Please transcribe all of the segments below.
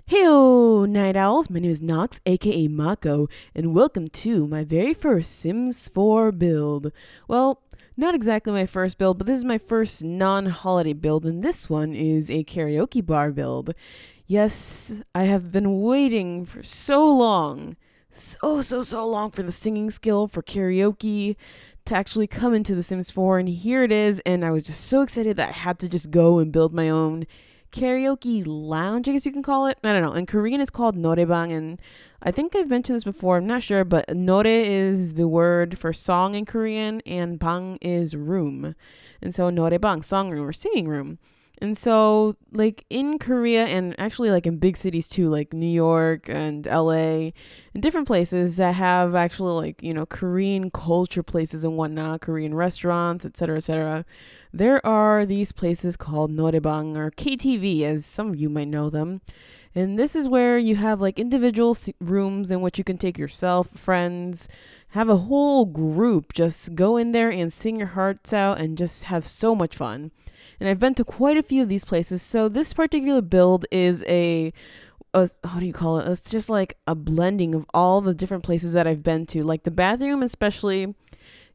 Heyo, Night Owls. My name is Nox, aka Mako, and welcome to my very first Sims 4 build. Well, not exactly my first build, but this is my first non-holiday build, and this one is a karaoke bar build. Yes, I have been waiting for so long, so long for the singing skill for karaoke to actually come into The Sims 4, and here it is, and I was just so excited that I had to just go and build my own karaoke lounge, I guess you can call it. I don't know. In Korean, it's called Noraebang, and I think I've mentioned this before. I'm not sure, but Nore is the word for song in Korean, and bang is room, and so Noraebang, song room or singing room. And so, like in Korea, and actually like in big cities too, like New York and LA, and different places that have actually like Korean culture places and whatnot, Korean restaurants, etc., etc. There are these places called noraebang or KTV, as some of you might know them. And this is where you have like individual rooms in which you can take yourself, friends, have a whole group just go in there and sing your hearts out and just have so much fun. And I've been to quite a few of these places. So this particular build is a how do you call it? It's just like a blending of all the different places that I've been to. Like the bathroom especially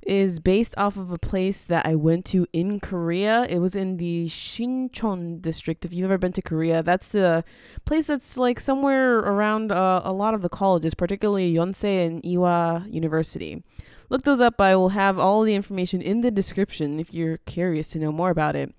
is based off of a place that I went to in Korea. It was in the Shincheon district. If you've ever been to Korea, that's the place that's like somewhere around a lot of the colleges, particularly Yonsei and Iwa University. Look those up. I will have all the information in the description if you're curious to know more about it.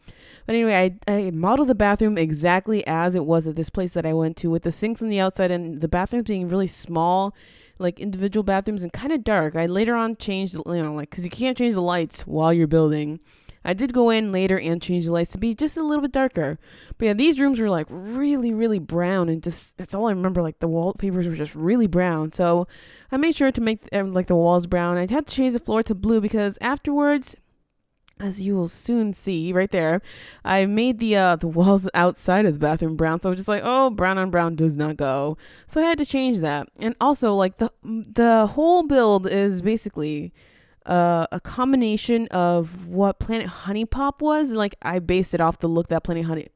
But anyway, I modeled the bathroom exactly as it was at this place that I went to, with the sinks on the outside and the bathrooms being really small, like individual bathrooms, and kind of dark. I later on changed, like, because you can't change the lights while you're building. I did go in later and change the lights to be just a little bit darker. But yeah, these rooms were like really, really brown, and just that's all I remember. Like the wallpapers were just really brown. So I made sure to make like the walls brown. I had to change the floor to blue because afterwards, as you will soon see right there, I made the walls outside of the bathroom brown. So I was just like, oh, brown on brown does not go. So I had to change that. And also, like the whole build is basically a combination of what Planet Honey Pop was. Like I based it off the look that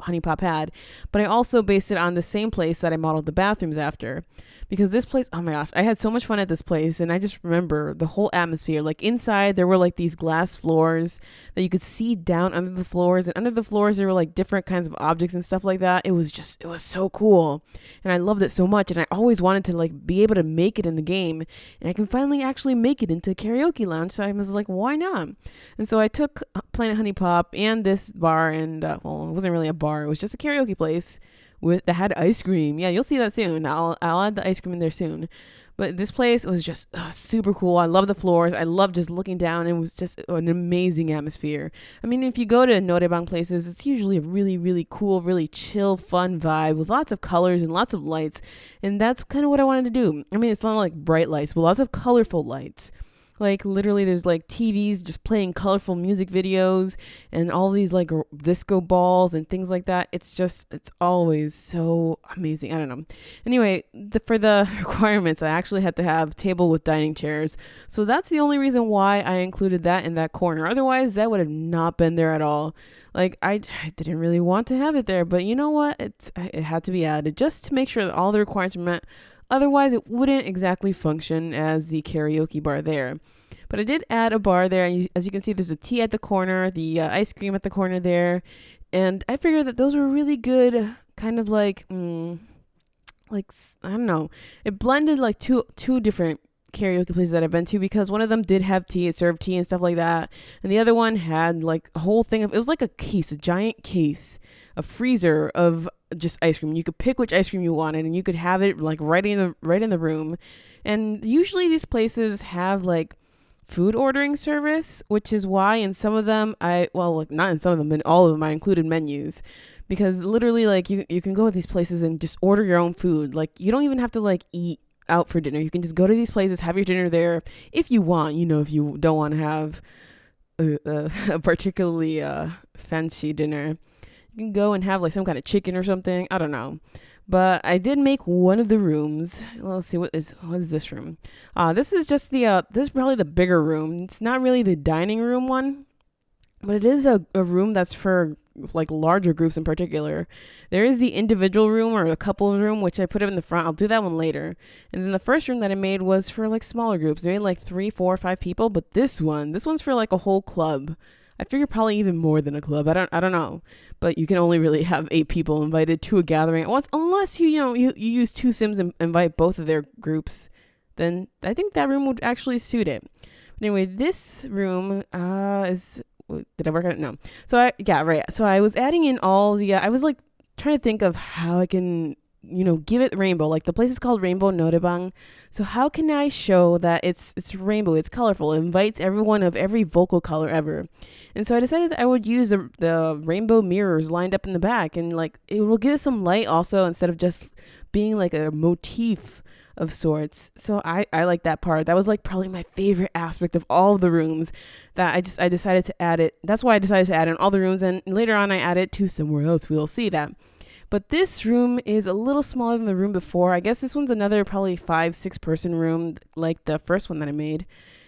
Honey Pop had, but I also based it on the same place that I modeled the bathrooms after. Because this place, oh my gosh, I had so much fun at this place, and I just remember the whole atmosphere. Like inside, there were like these glass floors that you could see down under the floors, and under the floors there were like different kinds of objects and stuff like that. It was so cool, and I loved it so much, and I always wanted to like be able to make it in the game, and I can finally actually make it into a karaoke lounge. So I was like, why not? And so I took Planet Honey Pop and this bar, and well, it wasn't really a bar; it was just a karaoke place that had ice cream. Yeah, you'll see that soon. I'll add the ice cream in there soon. But this place was just super cool. I love the floors. I love just looking down. It was just an amazing atmosphere. I mean, if you go to Noraebang places, it's usually a really, really cool, really chill, fun vibe with lots of colors and lots of lights. And that's kind of what I wanted to do. I mean, it's not like bright lights, but lots of colorful lights. Like literally there's like TVs just playing colorful music videos and all these like disco balls and things like that. It's always so amazing. I don't know. Anyway, for the requirements, I actually had to have table with dining chairs. So that's the only reason why I included that in that corner. Otherwise, that would have not been there at all. Like I didn't really want to have it there, but you know what? It had to be added just to make sure that all the requirements were met. Otherwise, it wouldn't exactly function as the karaoke bar there. But I did add a bar there. And as you can see, there's a tea at the corner, the ice cream at the corner there. And I figured that those were really good, kind of like, like, I don't know. It blended like two different karaoke places that I've been to, because one of them did have tea, it served tea and stuff like that. And the other one had like a whole thing of, it was like a giant case, a freezer of just ice cream. You could pick which ice cream you wanted, and you could have it like right in the room. And usually these places have like food ordering service, which is why in some of them like not in some of them, in all of them I included menus. Because literally like you can go to these places and just order your own food. Like you don't even have to like eat out for dinner. You can just go to these places, have your dinner there if you want. If you don't want to have a particularly fancy dinner, you can go and have like some kind of chicken or something. I don't know. But I did make one of the rooms. Let's see, what is this room? This is just this is probably the bigger room. It's not really the dining room one, but it is a room that's for like larger groups in particular. There is the individual room or a couple room, which I put up in the front. I'll do that one later. And then the first room that I made was for like smaller groups, maybe like 3, 4, 5 people. But this one's for like a whole club. I figure probably even more than a club. I don't know, but you can only really have 8 people invited to a gathering at once, unless you use 2 Sims and invite both of their groups. Then I think that room would actually suit it. But anyway, this room is. Did I work on it? No. So right. So I was adding in all the. I was like trying to think of how I can give it rainbow. Like the place is called Rainbow Noraebang. So how can I show that it's rainbow, it's colorful, it invites everyone of every vocal color ever. And so I decided that I would use the rainbow mirrors lined up in the back, and like it will give some light also instead of just being like a motif of sorts. So I like that part. That was like probably my favorite aspect of all of the rooms, that I decided to add it. That's why I decided to add in all the rooms, and later on I added to somewhere else. We'll see that. But this room is a little smaller than the room before. I guess this one's another probably 5-6 person room like the first one that I made.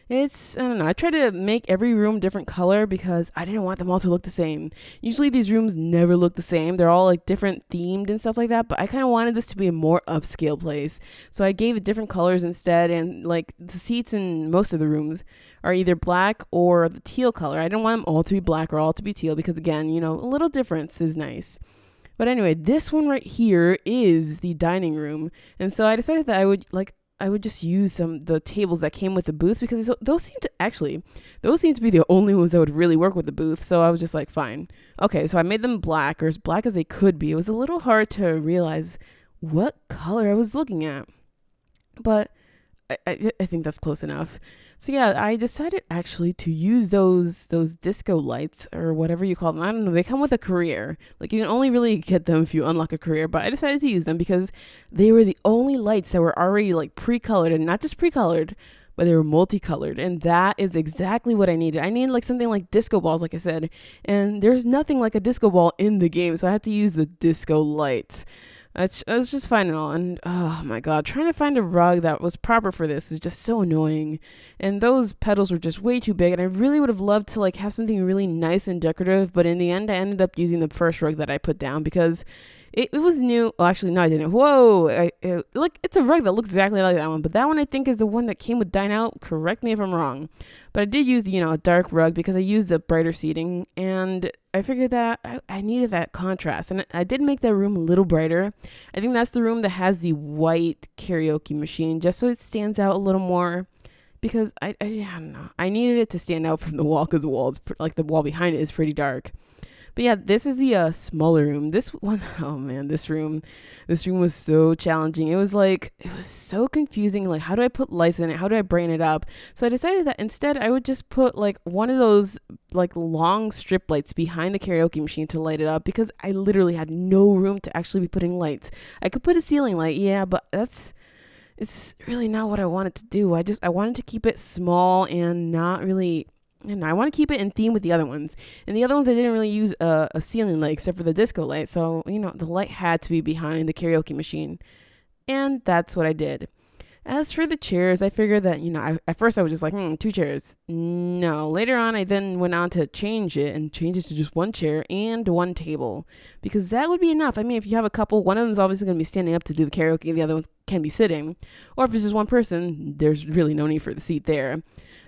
I don't know, I tried to make every room different color because I didn't want them all to look the same. Usually these rooms never look the same. They're all like different themed and stuff like that, but I kind of wanted this to be a more upscale place. So I gave it different colors instead, and like the seats in most of the rooms are either black or the teal color. I didn't want them all to be black or all to be teal because again, a little difference is nice. But anyway, this one right here is the dining room. And so I decided that I would just use the tables that came with the booths, because those seem to be the only ones that would really work with the booth. So I was just like, fine. Okay, so I made them black, or as black as they could be. It was a little hard to realize what color I was looking at, but I think that's close enough. So yeah, I decided actually to use those disco lights, or whatever you call them. I don't know. They come with a career. Like you can only really get them if you unlock a career, but I decided to use them because they were the only lights that were already like pre-colored, and not just pre-colored, but they were multicolored. And that is exactly what I needed. I needed like something like disco balls, like I said, and there's nothing like a disco ball in the game. So I had to use the disco lights. It was just fine and all. And oh my God, trying to find a rug that was proper for this was just so annoying. And those pedals were just way too big. And I really would have loved to like have something really nice and decorative. But in the end, I ended up using the first rug that I put down because it was new. Well, actually, no, I didn't. Whoa. It's a rug that looks exactly like that one. But that one I think is the one that came with Dine Out. Correct me if I'm wrong. But I did use, a dark rug because I used the brighter seating. And I figured that I needed that contrast. And I did make that room a little brighter. I think that's the room that has the white karaoke machine, just so it stands out a little more. Because I don't know. I needed it to stand out from the wall because the wall behind it is pretty dark. But yeah, this is the smaller room. This one, oh man, this room was so challenging. It was so confusing. Like, how do I put lights in it? How do I brighten it up? So I decided that instead I would just put like one of those like long strip lights behind the karaoke machine to light it up, because I literally had no room to actually be putting lights. I could put a ceiling light, yeah, but it's really not what I wanted to do. I wanted to keep it small and not really. And I want to keep it in theme with the other ones. And the other ones, I didn't really use a ceiling light except for the disco light. So, the light had to be behind the karaoke machine. And that's what I did. As for the chairs, I figured that, at first I was just like, 2 chairs. No. Later on, I then went on to change it to just 1 chair and 1 table. Because that would be enough. I mean, if you have a couple, one of them is obviously going to be standing up to do the karaoke, and the other ones can be sitting. Or if it's just one person, there's really no need for the seat there.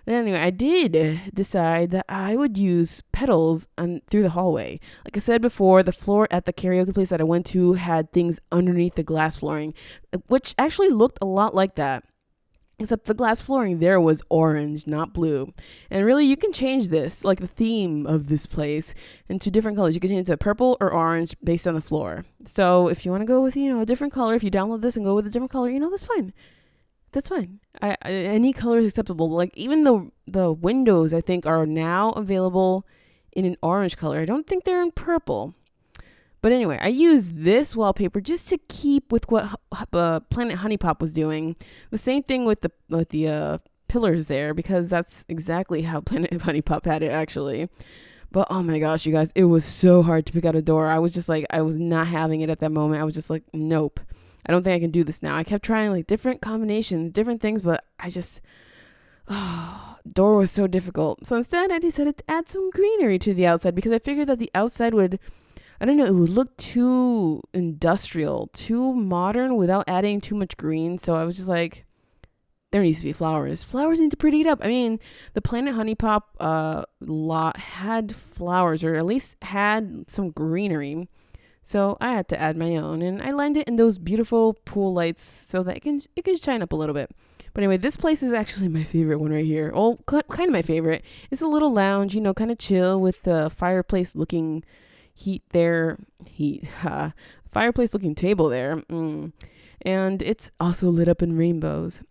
But anyway, I did decide that I would use pedals through the hallway. Like I said before, the floor at the karaoke place that I went to had things underneath the glass flooring, which actually looked a lot like that. Except the glass flooring there was orange, not blue. And really, you can change this, like the theme of this place, into different colors. You can change it to purple or orange based on the floor. So if you want to go with, a different color, if you download this and go with a different color, that's fine. That's fine. Any color is acceptable. Like even the windows, I think, are now available in an orange color. I don't think they're in purple. But anyway, I used this wallpaper just to keep with what Planet Honeypop was doing. The same thing with the pillars there, because that's exactly how Planet Honeypop had it actually. But oh my gosh, you guys, it was so hard to pick out a door. I was just like, I was not having it at that moment. I was just like, nope. I don't think I can do this now. I kept trying like different combinations, different things, but Door was so difficult. So instead, I decided to add some greenery to the outside because I figured that the outside would, I don't know, it would look too industrial, too modern without adding too much green. So I was just like, there needs to be flowers. Flowers need to pretty it up. I mean, the Planet Honey Pop lot had flowers, or at least had some greenery. So I had to add my own, and I lined it in those beautiful pool lights so that it can shine up a little bit. But anyway, this place is actually my favorite one right here. Oh, kind of my favorite. It's a little lounge, kind of chill with the fireplace looking heat there. Fireplace looking table there. And it's also lit up in rainbows.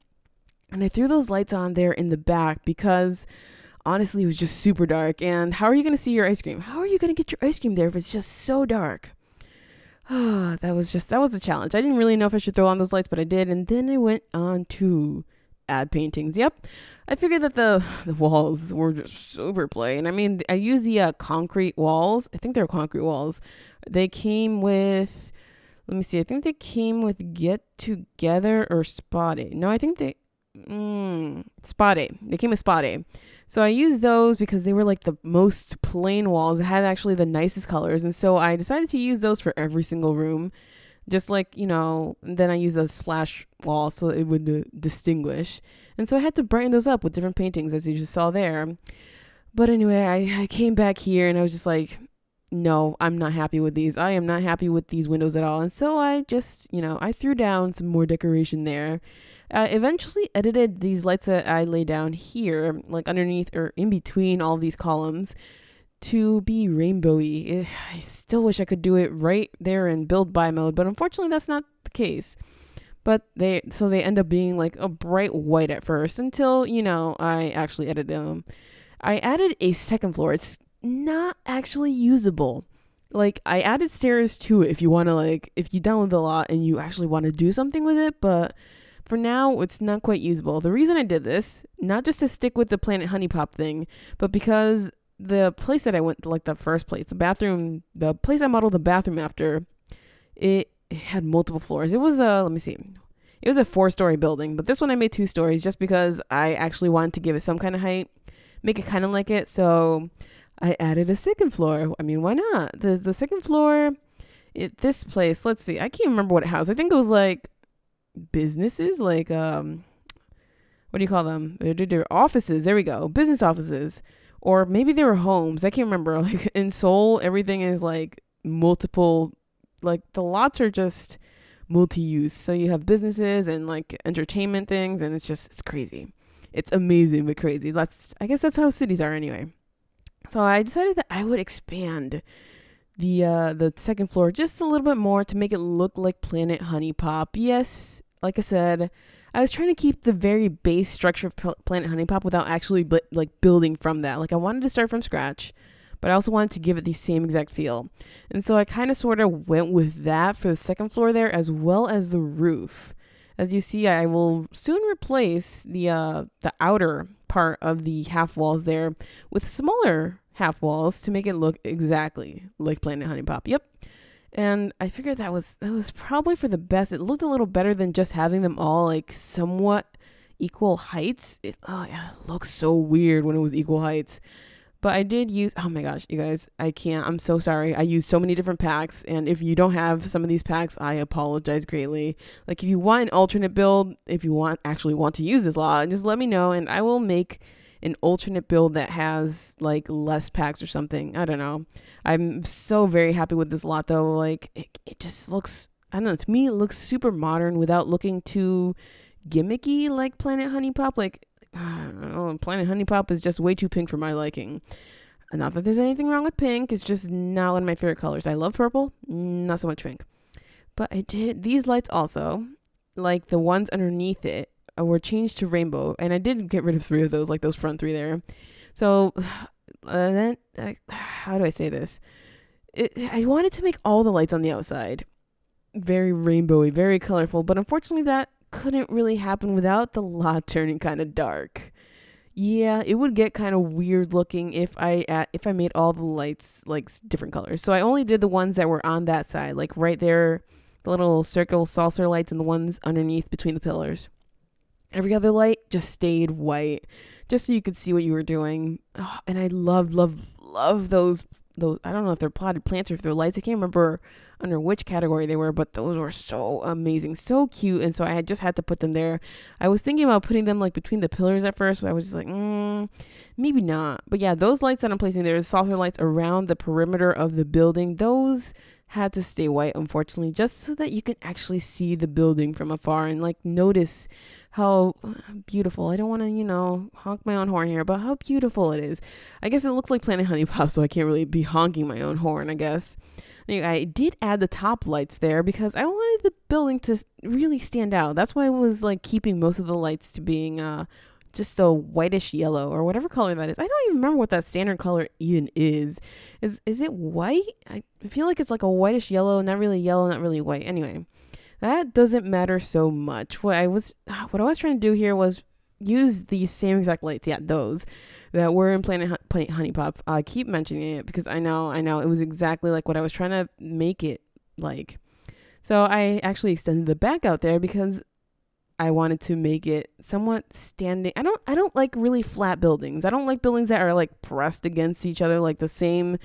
And I threw those lights on there in the back because honestly, it was just super dark. And how are you going to see your ice cream? How are you going to get your ice cream there if it's just so dark? That was a challenge. I didn't really know if I should throw on those lights, but I did. And then I went on to add paintings. Yep. I figured that the walls were just super plain. I mean, I used the concrete walls. I think they're concrete walls. They came with, let me see. I think they came with Get Together or Spot A. No, I think Spot A. They came with Spot A. So I used those because they were like the most plain walls. It had actually the nicest colors. And so I decided to use those for every single room. Just like, then I used a splash wall so it would distinguish. And so I had to brighten those up with different paintings, as you just saw there. But anyway, I came back here and I was just like, no, I'm not happy with these. I am not happy with these windows at all. And so I just, I threw down some more decoration there. Eventually edited these lights that I lay down here, like underneath or in between all these columns, to be rainbowy. I still wish I could do it right there in build by mode, but unfortunately that's not the case. But they end up being like a bright white at first until, I actually edited them. I added a second floor. It's not actually usable. Like, I added stairs to it if you want to, if you download the lot and you actually want to do something with it, but for now, it's not quite usable. The reason I did this, not just to stick with the Planet Honey Pop thing, but because the place that I went, like the first place, the place I modeled the bathroom after, it had multiple floors. It was it was a 4-story building, but this one I made 2 stories just because I actually wanted to give it some kind of height, make it kind of like it. So I added a second floor. I mean, why not? The second floor, this place, let's see, I can't remember what it housed. I think it was like businesses, like what do you call them? They're offices. There we go. Business offices. Or maybe they were homes. I can't remember. Like in Seoul, everything is like multiple, like the lots are just multi-use. So you have businesses and like entertainment things, and it's crazy. It's amazing but crazy. I guess that's how cities are anyway. So I decided that I would expand the second floor just a little bit more to make it look like Planet Honey Pop. Yes, like I said, I was trying to keep the very base structure of Planet Honey Pop without actually building from that. Like I wanted to start from scratch, but I also wanted to give it the same exact feel. And so I kind of sort of went with that for the second floor there, as well as the roof. As you see, I will soon replace the outer part of the half walls there with smaller half walls to make it look exactly like Planet Honey Pop. Yep. And I figured that was probably for the best. It looked a little better than just having them all like somewhat equal heights. It looks so weird when it was equal heights. But I did use, oh my gosh, you guys, I'm so sorry. I used so many different packs. And if you don't have some of these packs, I apologize greatly. Like if you want an alternate build, if you actually want to use this lot, just let me know and I will make an alternate build that has like less packs or something. I don't know. I'm so very happy with this lot though. Like it just looks, I don't know, to me it looks super modern without looking too gimmicky like Planet Honey Pop. Like, I don't know, Planet Honey Pop is just way too pink for my liking. Not that there's anything wrong with pink, it's just not one of my favorite colors. I love purple, not so much pink. But I did these lights also, like the ones underneath it, were changed to rainbow, and I did get rid of 3 of those, like those front 3 there. So then how do I say this? I wanted to make all the lights on the outside very rainbowy, very colorful, but unfortunately that couldn't really happen without the lot turning kind of dark. Yeah, it would get kind of weird looking if I made all the lights like different colors. So I only did the ones that were on that side, like right there, the little circle saucer lights, and the ones underneath between the pillars. Every other light just stayed white, just so you could see what you were doing. Oh, and I love those. I don't know if they're potted plants or if they're lights. I can't remember under which category they were, but those were so amazing, so cute. And so I had just had to put them there. I was thinking about putting them like between the pillars at first, but I was just like, maybe not. But yeah, those lights that I'm placing there, saucer lights around the perimeter of the building, those had to stay white, unfortunately, just so that you can actually see the building from afar and like notice how beautiful. I don't want to, honk my own horn here, but how beautiful it is. I guess it looks like Planet Honey Pop, so I can't really be honking my own horn, I guess. Anyway, I did add the top lights there because I wanted the building to really stand out. That's why I was like keeping most of the lights to being just a whitish yellow or whatever color that is. I don't even remember what that standard color even is. Is it white? I feel like it's like a whitish yellow, not really yellow, not really white. Anyway, that doesn't matter so much. What I was trying to do here was use these same exact lights. Yeah, those that were in Planet Honey Pop. I keep mentioning it because I know it was exactly like what I was trying to make it like. So I actually extended the back out there because I wanted to make it somewhat standing. I don't like really flat buildings. I don't like buildings that are like pressed against each other, like the same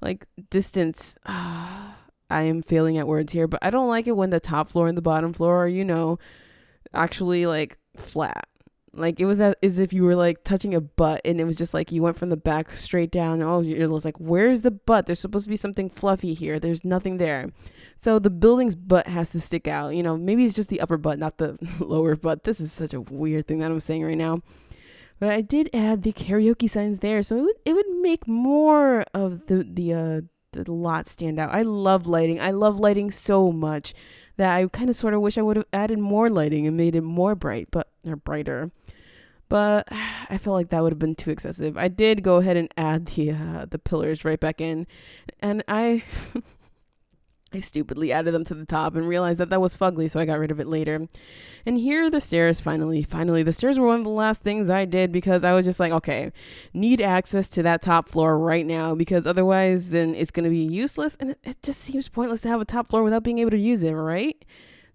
like distance. I am failing at words here, but I don't like it when the top floor and the bottom floor are, actually like flat. Like it was as if you were like touching a butt and it was just like you went from the back straight down. Oh, you're just like, where's the butt? There's supposed to be something fluffy here. There's nothing there. So the building's butt has to stick out. Maybe it's just the upper butt, not the lower butt. This is such a weird thing that I'm saying right now. But I did add the karaoke signs there, so it would make more of the lot stand out. I love lighting. I love lighting so much that I kind of sort of wish I would have added more lighting and made it more brighter. But I felt like that would have been too excessive. I did go ahead and add the pillars right back in, and I stupidly added them to the top and realized that was fugly, so I got rid of it later. And here are the stairs. Finally, the stairs were one of the last things I did because I was just like, okay, need access to that top floor right now because otherwise then it's going to be useless, and it just seems pointless to have a top floor without being able to use it, right?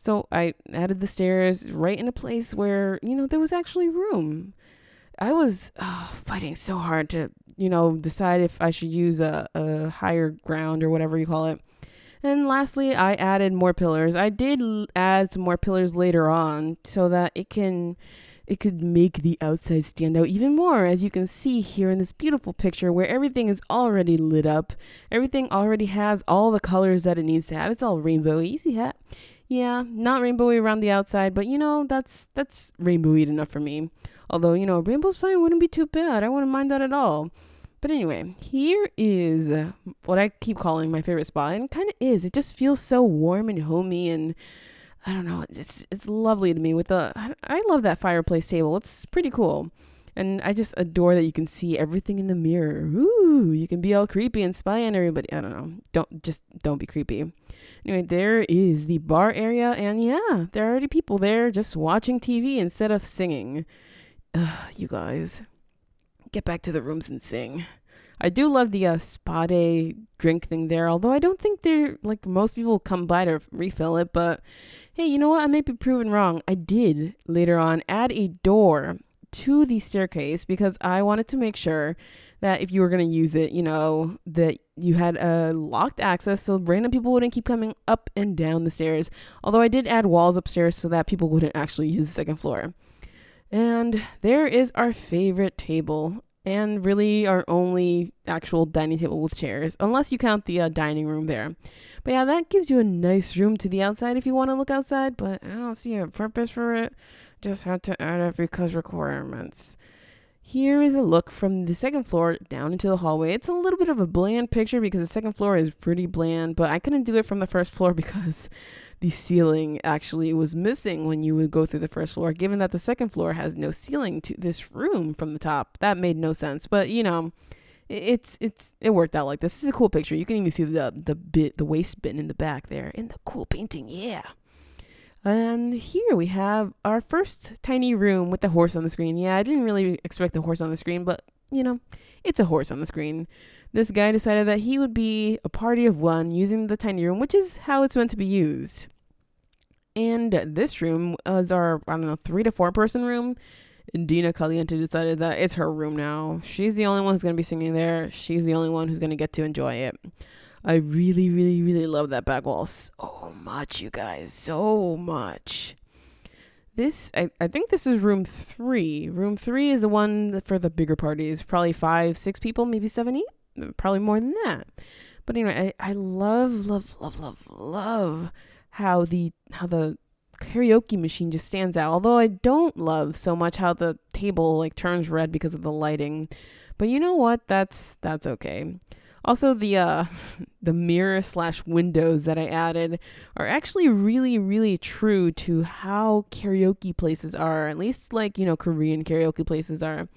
So I added the stairs right in a place where, there was actually room. I was fighting so hard to, decide if I should use a higher ground or whatever you call it. And lastly, I added more pillars. I did add some more pillars later on so that it could make the outside stand out even more, as you can see here in this beautiful picture where everything is already lit up. Everything already has all the colors that it needs to have. It's all rainbowy. You see that? Yeah, not rainbowy around the outside, but that's rainbowy enough for me. Although, rainbow sign wouldn't be too bad. I wouldn't mind that at all. But anyway, here is what I keep calling my favorite spot, and it kind of is. It just feels so warm and homey, and I don't know, it's lovely to me. I love that fireplace table. It's pretty cool, and I just adore that you can see everything in the mirror. Ooh, you can be all creepy and spy on everybody. I don't know. Don't be creepy. Anyway, there is the bar area, and yeah, there are already people there just watching TV instead of singing. You guys, get back to the rooms and sing. I do love the spa day drink thing there, although I don't think they're like most people come by to refill it. But hey, you know what? I may be proven wrong. I did later on add a door to the staircase because I wanted to make sure that if you were going to use it, that you had locked access so random people wouldn't keep coming up and down the stairs. Although I did add walls upstairs so that people wouldn't actually use the second floor. And there is our favorite table, and really our only actual dining table with chairs, unless you count the dining room there. But yeah, that gives you a nice room to the outside if you want to look outside, but I don't see a purpose for it. Just had to add it because requirements. Here is a look from the second floor down into the hallway. It's a little bit of a bland picture because the second floor is pretty bland, but I couldn't do it from the first floor because the ceiling actually was missing when you would go through the first floor, given that the second floor has no ceiling to this room from the top. That made no sense, but it worked out like this. This is a cool picture. You can even see the waste bin in the back there in the cool painting. Yeah. And here we have our first tiny room with the horse on the screen. Yeah, I didn't really expect the horse on the screen, but, it's a horse on the screen. This guy decided that he would be a party of one using the tiny room, which is how it's meant to be used. And this room is our, I don't know, 3 to 4 person room. Dina Caliente decided that it's her room now. She's the only one who's going to be singing there. She's the only one who's going to get to enjoy it. I really, really, really love that back wall so much, you guys. So much. I think this is room 3. Room 3 is the one for the bigger parties. Probably 5, 6 people, maybe 7, 8. Probably more than that. But anyway, I love, love, love, love, love how the karaoke machine just stands out. Although I don't love so much how the table like turns red because of the lighting. But you know what? That's okay. Also, the mirror / windows that I added are actually really, really true to how karaoke places are. At least like, Korean karaoke places are.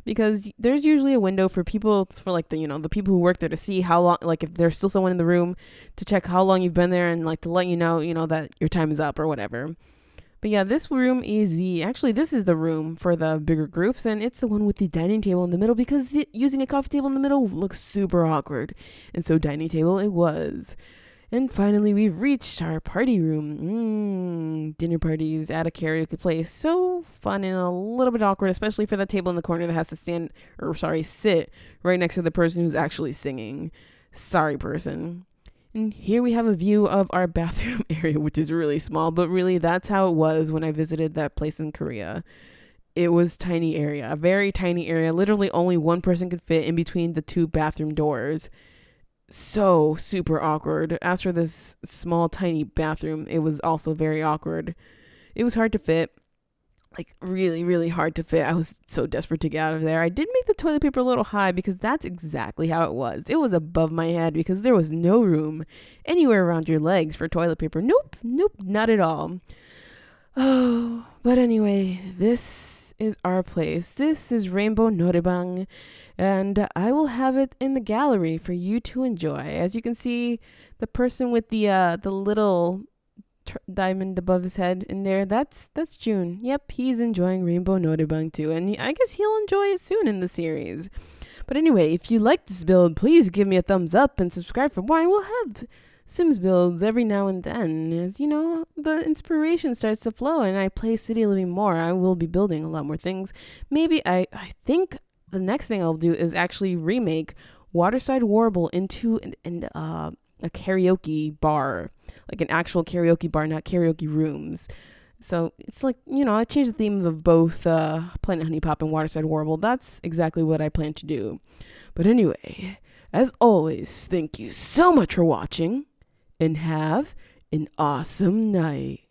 Because there's usually a window for people, for like the people who work there to see how long, like if there's still someone in the room, to check how long you've been there and like to let you know that your time is up or whatever. But yeah, this room is this is the room for the bigger groups, and it's the one with the dining table in the middle because using a coffee table in the middle looks super awkward. And so dining table it was. And finally, we've reached our party room. Dinner parties at a karaoke place. So fun and a little bit awkward, especially for that table in the corner that has to sit right next to the person who's actually singing. Sorry, person. And here we have a view of our bathroom area, which is really small, but really that's how it was when I visited that place in Korea. It was tiny area, a very tiny area. Literally only one person could fit in between the 2 bathroom doors. So super awkward. As for this small tiny bathroom, it was also very awkward. It was hard to fit, like really, really hard to fit. I was so desperate to get out of there. I did make the toilet paper a little high because that's exactly how it was. It was above my head because there was no room anywhere around your legs for toilet paper. Nope, not at all. Oh, but anyway, this is our place. This is Rainbow Noraebang. And I will have it in the gallery for you to enjoy. As you can see, the person with the little diamond above his head in there, that's June. Yep, he's enjoying Rainbow Noraebang too, and I guess he'll enjoy it soon in the series. But anyway, if you like this build, please give me a thumbs up and subscribe for more. I will have Sims builds every now and then. As the inspiration starts to flow and I play City Living more, I will be building a lot more things. Maybe I think the next thing I'll do is actually remake Waterside Warble into a karaoke bar, like an actual karaoke bar, not karaoke rooms. So it's like, I changed the theme of both Planet Honey Pop and Waterside Warble. That's exactly what I plan to do. But anyway, as always, thank you so much for watching and have an awesome night.